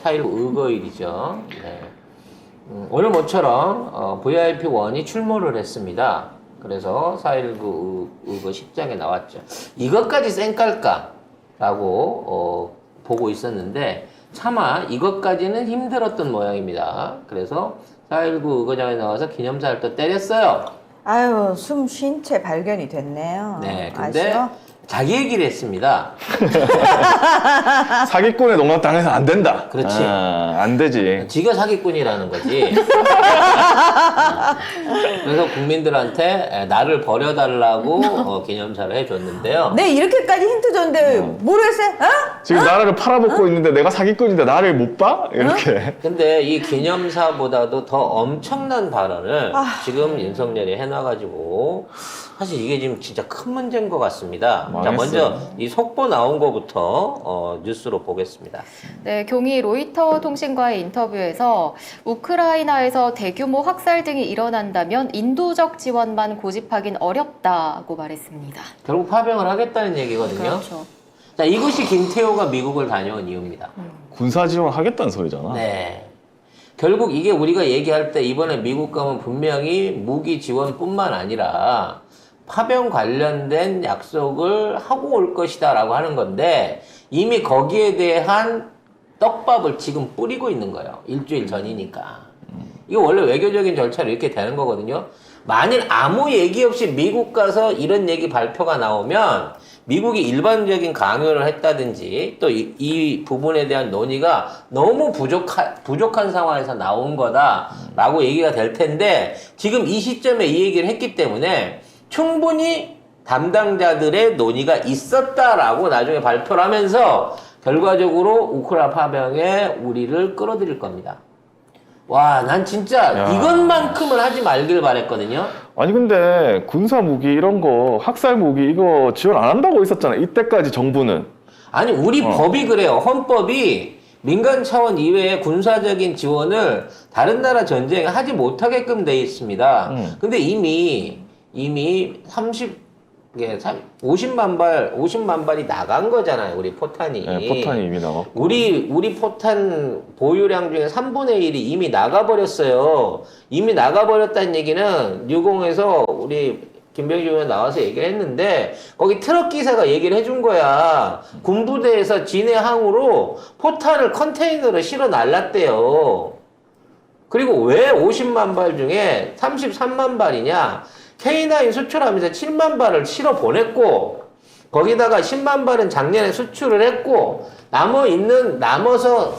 4.19 의거일이죠. 네. 오늘 모처럼 VIP1이 출몰을 했습니다. 그래서 4.19 의거 10장에 나왔죠. 이것까지 쌩깔까라고 보고 있었는데 차마 이것까지는 힘들었던 모양입니다. 그래서 4.19 의거장에 나와서 기념사를 또 때렸어요. 아유, 숨 쉰 채 발견이 됐네요. 네, 근데 아쉬워? 자기 얘기를 했습니다. 사기꾼에 농락당해서 안 된다. 그렇지. 안 되지. 지가 사기꾼이라는 거지. 그래서 국민들한테 나를 버려달라고 기념사를 해줬는데요. 네, 이렇게까지 힌트 줬는데 모르겠어요? 어? 지금 나라를 팔아먹고 있는데 내가 사기꾼인데 나를 못 봐? 이렇게. 근데 이 기념사보다도 더 엄청난 발언을 지금 윤석열이 해놔가지고 사실 이게 지금 진짜 큰 문제인 것 같습니다. 자, 망했어요. 먼저 이 속보 나온 거부터 뉴스로 보겠습니다. 네, 경위 로이터 통신과의 인터뷰에서 우크라이나에서 대규모 학살 등이 일어난다면 인도적 지원만 고집하긴 어렵다고 말했습니다. 결국 파병을 하겠다는 얘기거든요. 그렇죠. 자, 이것이 김태호가 미국을 다녀온 이유입니다. 군사 지원 하겠다는 소리잖아. 네. 결국 이게 우리가 얘기할 때 이번에 미국 가면 분명히 무기 지원뿐만 아니라 파병 관련된 약속을 하고 올 것이다 라고 하는 건데 이미 거기에 대한 떡밥을 지금 뿌리고 있는 거예요. 일주일 전이니까. 이거 원래 외교적인 절차로 이렇게 되는 거거든요. 만일 아무 얘기 없이 미국 가서 이런 얘기 발표가 나오면 미국이 일반적인 강요를 했다든지 또 이 부분에 대한 논의가 너무 부족한 상황에서 나온 거다라고 얘기가 될 텐데 지금 이 시점에 이 얘기를 했기 때문에 충분히 담당자들의 논의가 있었다라고 나중에 발표를 하면서 결과적으로 우크라 파병에 우리를 끌어들일 겁니다. 와, 난 진짜 야. 이것만큼은 하지 말길 바랬거든요. 아니 근데 군사 무기 이런 거 학살 무기 이거 지원 안 한다고 있었잖아. 이때까지 정부는. 아니, 우리 법이 그래요. 헌법이 민간 차원 이외의 군사적인 지원을 다른 나라 전쟁에 하지 못하게끔 돼 있습니다. 근데 이미 50만 발이 나간 거잖아요. 우리 포탄이. 네, 포탄이 이미 나왔고. 우리 포탄 보유량 중에 3분의 1이 이미 나가버렸어요. 이미 나가버렸다는 얘기는 유공에서 우리 김병지 의원 나와서 얘기를 했는데 거기 트럭 기사가 얘기를 해준 거야. 군부대에서 진해 항으로 포탄을 컨테이너로 실어 날랐대요. 그리고 왜 50만 발 중에 33만 발이냐? K9 수출하면서 7만 발을 실어 보냈고 거기다가 10만 발은 작년에 수출을 했고 남아서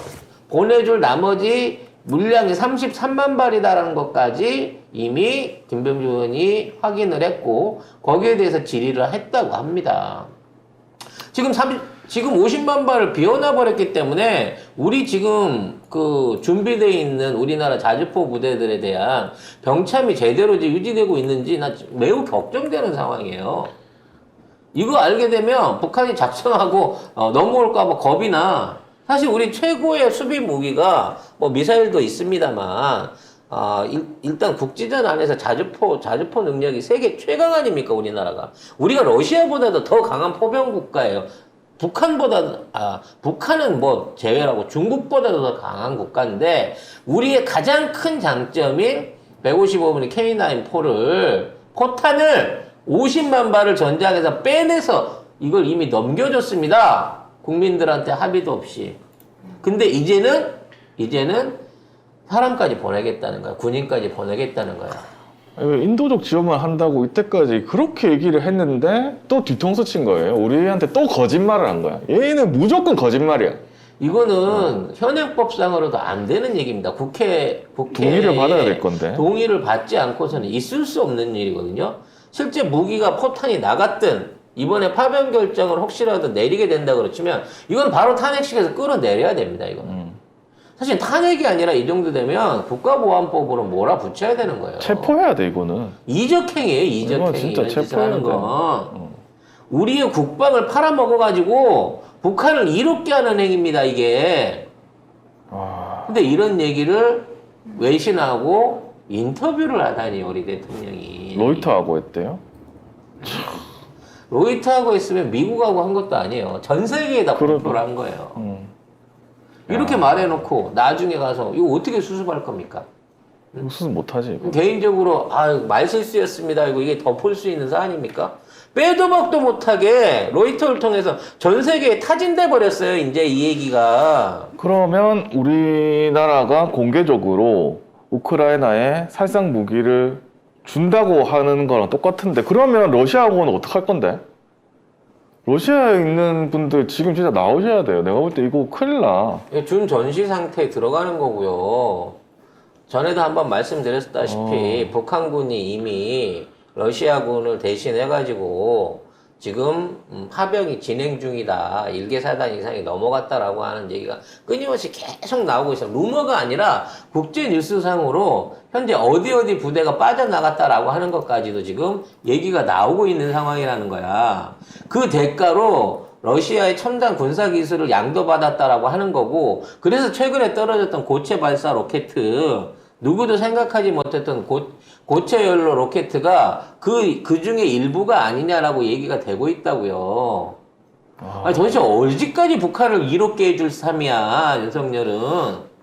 보내줄 나머지 물량이 33만 발이다라는 것까지 이미 김병주 의원이 확인을 했고 거기에 대해서 질의를 했다고 합니다. 지금 50만 발을 비워놔 버렸기 때문에 우리 지금 그 준비되어 있는 우리나라 자주포 부대들에 대한 병참이 제대로 유지되고 있는지 나 매우 걱정되는 상황이에요. 이거 알게 되면 북한이 작정하고 넘어올까 봐 겁이 나. 사실 우리 최고의 수비 무기가 뭐 미사일도 있습니다만 일단 국지전 안에서 자주포 능력이 세계 최강 아닙니까 우리나라가. 우리가 러시아보다도 더 강한 포병 국가예요. 북한은 뭐 제외라고 중국보다도 더 강한 국가인데 우리의 가장 큰 장점인 155mm K9 포탄을 50만 발을 전장에서 빼내서 이걸 이미 넘겨줬습니다. 국민들한테 합의도 없이. 근데 이제는 사람까지 보내겠다는 거야. 군인까지 보내겠다는 거야. 아니, 인도적 지원만 한다고 이때까지 그렇게 얘기를 했는데 또 뒤통수 친 거예요. 우리한테 또 거짓말을 한 거야. 얘는 무조건 거짓말이야. 이거는 현행법상으로도 안 되는 얘기입니다. 국회 동의를 받아야 될 건데. 동의를 받지 않고서는 있을 수 없는 일이거든요. 실제 무기가 포탄이 나갔든 이번에 파병 결정을 혹시라도 내리게 된다 그러면 이건 바로 탄핵식에서 끌어내려야 됩니다. 이거는. 사실 탄핵이 아니라 이 정도 되면 국가보안법으로 몰아붙여야 되는 거예요. 체포해야 돼 이거는. 이적행이에요. 이적행. 이건 진짜 이런 짓을 체포해야 하는 돼. 건. 우리의 국방을 팔아먹어가지고 북한을 이롭게 하는 행위입니다. 이게. 근데 이런 얘기를 외신하고 인터뷰를 하다니 우리 대통령이. 로이터하고 했대요. 로이터하고 했으면 미국하고 한 것도 아니에요. 전 세계에다 그러게. 공표를 한 거예요. 이렇게 말해놓고 나중에 가서 이거 어떻게 수습할 겁니까? 이거 수습 못하지 이거. 개인적으로 말실수였습니다. 이게 덮을 수 있는 사안입니까? 빼도 박도 못하게 로이터를 통해서 전 세계에 타진돼 버렸어요. 이제 이 얘기가. 그러면 우리나라가 공개적으로 우크라이나에 살상 무기를 준다고 하는 거랑 똑같은데 그러면 러시아하고는 어떡할 건데? 러시아에 있는 분들 지금 진짜 나오셔야 돼요. 내가 볼 때 이거 큰일 나. 준 전시 상태에 들어가는 거고요. 전에도 한번 말씀드렸다시피 북한군이 이미 러시아군을 대신해가지고 지금 파병이 진행 중이다. 1개 사단 이상이 넘어갔다라고 하는 얘기가 끊임없이 계속 나오고 있어요. 루머가 아니라 국제 뉴스상으로 현재 어디 부대가 빠져나갔다라고 하는 것까지도 지금 얘기가 나오고 있는 상황이라는 거야. 그 대가로 러시아의 첨단 군사 기술을 양도받았다라고 하는 거고, 그래서 최근에 떨어졌던 고체 발사 로켓, 누구도 생각하지 못했던 고체 연료 로켓가 그 중에 일부가 아니냐라고 얘기가 되고 있다고요. 아니, 도대체 어디까지 북한을 이롭게 해줄 셈이야, 윤석열은.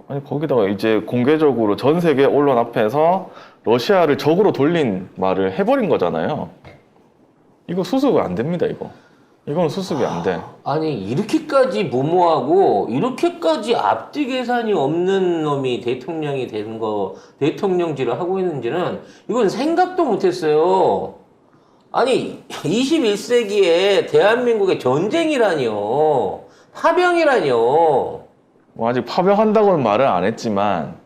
아니 거기다가 이제 공개적으로 전 세계 언론 앞에서 러시아를 적으로 돌린 말을 해버린 거잖아요. 이거 수습이 안 됩니다, 이거. 이건 수습이 안 돼. 아니, 이렇게까지 무모하고 이렇게까지 앞뒤 계산이 없는 놈이 대통령이 되는 거, 대통령질을 하고 있는지는 이건 생각도 못했어요. 아니, 21세기에 대한민국의 전쟁이라니요. 파병이라니요. 뭐 아직 파병한다고는 말을 안 했지만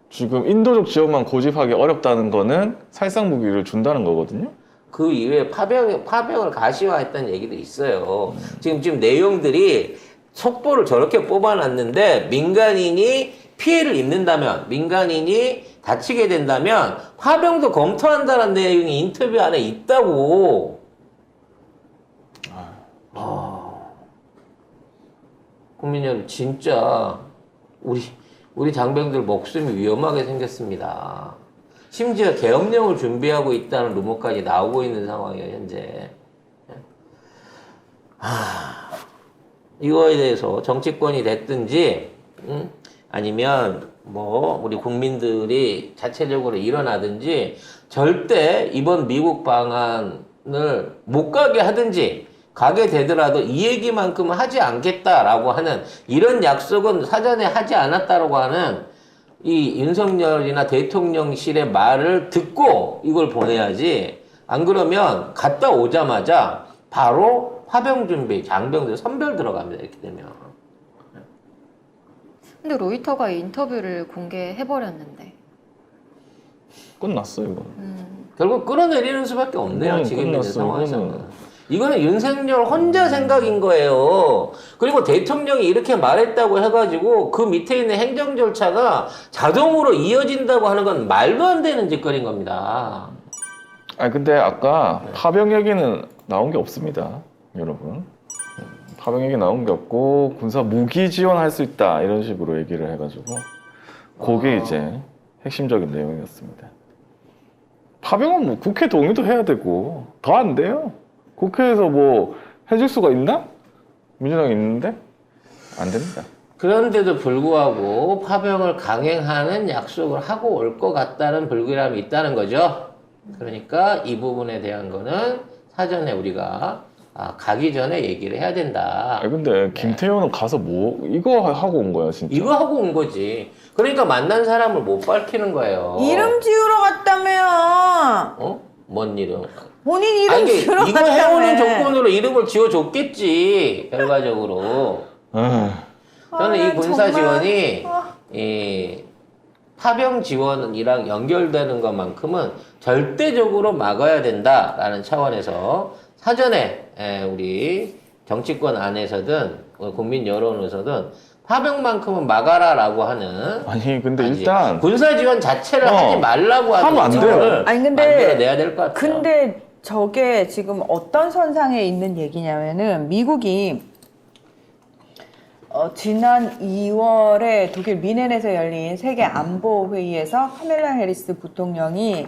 지금 인도적 지역만 고집하기 어렵다는 거는 살상 무기를 준다는 거거든요. 그 이후에 파병을 가시화했다는 얘기도 있어요. 지금 내용들이 속보를 저렇게 뽑아놨는데 민간인이 피해를 입는다면, 민간인이 다치게 된다면 파병도 검토한다는 내용이 인터뷰 안에 있다고. 국민 여러분, 진짜 우리 장병들 목숨이 위험하게 생겼습니다. 심지어 계엄령을 준비하고 있다는 루머까지 나오고 있는 상황이에요, 현재. 이거에 대해서 정치권이 됐든지, 아니면 우리 국민들이 자체적으로 일어나든지, 절대 이번 미국 방안을 못 가게 하든지, 가게 되더라도 이 얘기만큼은 하지 않겠다라고 하는 이런 약속은 사전에 하지 않았다라고 하는 이 윤석열이나 대통령실의 말을 듣고 이걸 보내야지. 안 그러면 갔다 오자마자 바로 파병 준비, 장병들 선별 들어갑니다. 이렇게 되면. 근데 로이터가 인터뷰를 공개해버렸는데. 끝났어 이거. 결국 끌어내리는 수밖에 없네요. 지금 있는 끝났어, 상황에서는. 이거는 윤석열 혼자 생각인 거예요. 그리고 대통령이 이렇게 말했다고 해가지고 그 밑에 있는 행정 절차가 자동으로 이어진다고 하는 건 말도 안 되는 짓거리인 겁니다. 아니 근데 아까 파병 얘기는 나온 게 없습니다, 여러분. 파병 얘기 나온 게 없고 군사 무기 지원할 수 있다 이런 식으로 얘기를 해가지고 그게 이제 핵심적인 내용이었습니다. 파병은 뭐 국회 동의도 해야 되고 더 안 돼요. 국회에서 뭐 해줄 수가 있나? 민주당이 있는데? 안 됩니다. 그런데도 불구하고 파병을 강행하는 약속을 하고 올 것 같다는 불길함이 있다는 거죠. 그러니까 이 부분에 대한 거는 사전에 우리가 가기 전에 얘기를 해야 된다. 아 근데 김태효는 가서 뭐 이거 하고 온 거야 진짜. 이거 하고 온 거지. 그러니까 만난 사람을 못 밝히는 거예요. 이름 지우러 갔다며. 뭔 이름? 본인 이름 아니, 지우러 이거 갔다며. 해오는 조건으로 이름을 지어줬겠지. 결과적으로. 저는 이 군사 정말. 지원이 이 파병 지원이랑 연결되는 것만큼은 절대적으로 막아야 된다라는 차원에서 사전에 우리 정치권 안에서든 국민 여론에서든 파병만큼은 막아라라고 하는. 아니 근데 일단 군사 지원 자체를 하지 말라고 하는 하면 안 돼요. 아니, 근데 만들어내야 될 것 같아요. 근데 저게 지금 어떤 선상에 있는 얘기냐면은 미국이 지난 2월에 독일 미넨에서 열린 세계 안보 회의에서 카멜라 해리스 부통령이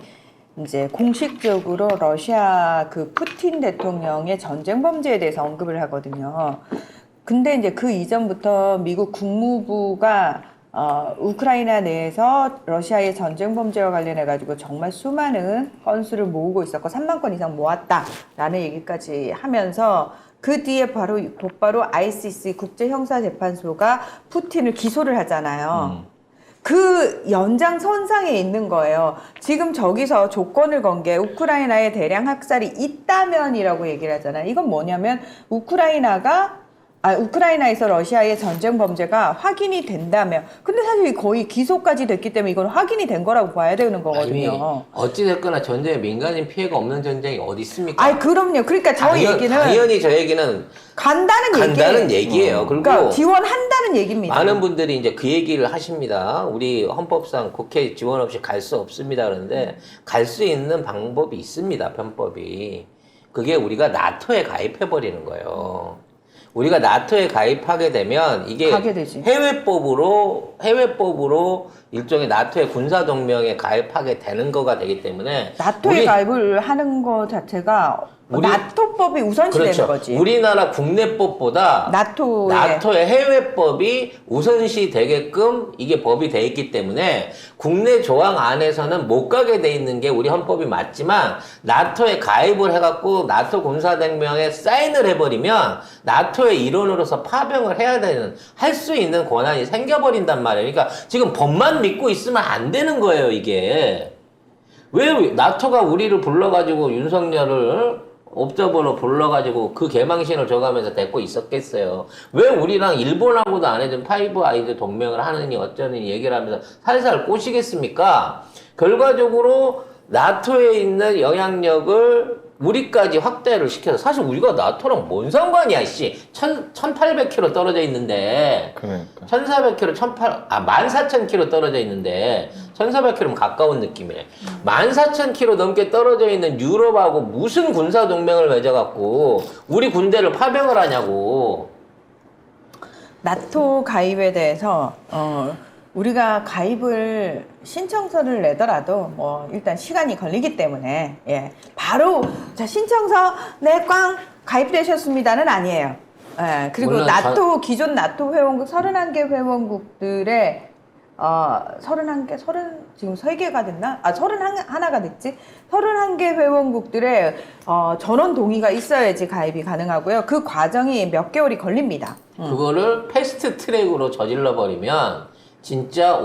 이제 공식적으로 러시아 그 푸틴 대통령의 전쟁 범죄에 대해서 언급을 하거든요. 근데 이제 그 이전부터 미국 국무부가 우크라이나 내에서 러시아의 전쟁 범죄와 관련해 가지고 정말 수많은 건수를 모으고 있었고 3만 건 이상 모았다라는 얘기까지 하면서 그 뒤에 곧바로 ICC 국제형사재판소가 푸틴을 기소를 하잖아요. 그 연장선상에 있는 거예요. 지금 저기서 조건을 건 게 우크라이나에 대량 학살이 있다면이라고 얘기를 하잖아요. 이건 뭐냐면 우크라이나에서 러시아의 전쟁 범죄가 확인이 된다면, 근데 사실 거의 기소까지 됐기 때문에 이건 확인이 된 거라고 봐야 되는 거거든요. 어찌됐거나 전쟁에 민간인 피해가 없는 전쟁이 어디 있습니까? 아이, 그럼요. 그러니까 당연히 저 얘기는 간다는 얘기예요. 그리고 그러니까 지원한다는 얘기입니다. 많은 분들이 이제 그 얘기를 하십니다. 우리 헌법상 국회 지원 없이 갈 수 없습니다. 그런데 갈 수 있는 방법이 있습니다. 편법이. 그게 우리가 나토에 가입해 버리는 거예요. 우리가 나토에 가입하게 되면 이게 가게 되지. 해외법으로 일종의 나토의 군사 동맹에 가입하게 되는 거가 되기 때문에 나토에 가입을 하는 거 자체가 나토법이 우선시 되는 거지. 우리나라 국내법보다 나토의 해외법이 우선시 되게끔 이게 법이 돼 있기 때문에 국내 조항 안에서는 못 가게 돼 있는 게 우리 헌법이 맞지만 나토에 가입을 해갖고 나토 군사동맹에 사인을 해버리면 나토의 일원으로서 파병을 해야 되는 할 수 있는 권한이 생겨버린단 말이에요. 그러니까 지금 법만 믿고 있으면 안 되는 거예요, 이게. 왜 나토가 우리를 불러가지고 윤석열을 옵저버로 불러가지고 그 개망신을 줘가면서 데리고 있었겠어요. 왜 우리랑 일본하고도 안 해준 파이브 아이즈 동맹을 하느니 어쩌느니 얘기를 하면서 살살 꼬시겠습니까? 결과적으로 나토에 있는 영향력을 우리까지 확대를 시켜서 사실 우리가 나토랑 뭔 상관이야, 씨. 1800km 떨어져 있는데. 그러니까. 1400km, 14,000km 떨어져 있는데 1400km면 가까운 느낌이네. 14,000km 넘게 떨어져 있는 유럽하고 무슨 군사 동맹을 맺어갖고 우리 군대를 파병을 하냐고. 나토 가입에 대해서 우리가 가입을 신청서를 내더라도 뭐 일단 시간이 걸리기 때문에 바로 자 신청서 꽝 가입되셨습니다는 아니에요. 그리고 물론 나토 기존 나토 회원국 31개 회원국들의 31개, 지금 3개가 됐나? 31개가 됐지? 31개 회원국들의 전원 동의가 있어야지 가입이 가능하고요. 그 과정이 몇 개월이 걸립니다. 그거를 패스트 트랙으로 저질러 버리면 진짜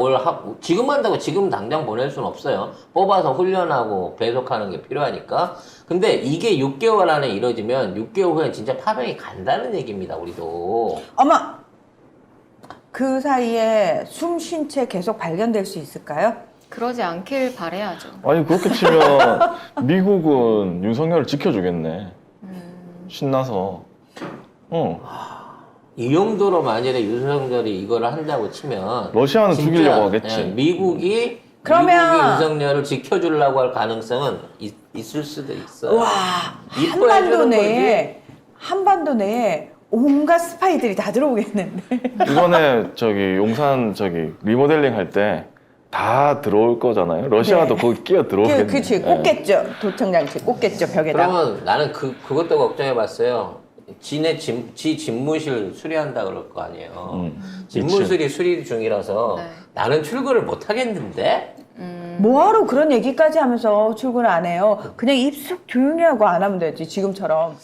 지금 한다고 지금 당장 보낼 수는 없어요. 뽑아서 훈련하고 배속하는 게 필요하니까. 근데 이게 6개월 안에 이루어지면 6개월 후엔 진짜 파병이 간다는 얘기입니다, 우리도. 어머! 그 사이에 숨 쉰 채 계속 발견될 수 있을까요? 그러지 않길 바라야죠. 아니 그렇게 치면 미국은 윤석열을 지켜주겠네. 신나서. 이 정도로 만약에 윤석열이 이거를 한다고 치면 러시아는 진짜, 죽이려고 하겠지. 미국이 그러면 윤석열을 지켜주려고 할 가능성은 있을 수도 있어요. 와, 한반도 내에 온갖 스파이들이 다 들어오겠는데. 이번에 용산 리모델링 할 때 다 들어올 거잖아요. 러시아도 네. 거기 끼어 들어오겠네. 그치, 꽂겠죠. 도청장치 꽂겠죠, 벽에다. 그러면 나는 그것도 걱정해봤어요. 지 집무실 수리한다 그럴 거 아니에요. 집무실이 수리 중이라서 네. 나는 출근을 못 하겠는데? 뭐하러 그런 얘기까지 하면서 출근을 안 해요? 그냥 입속 조용히 하고 안 하면 되지, 지금처럼.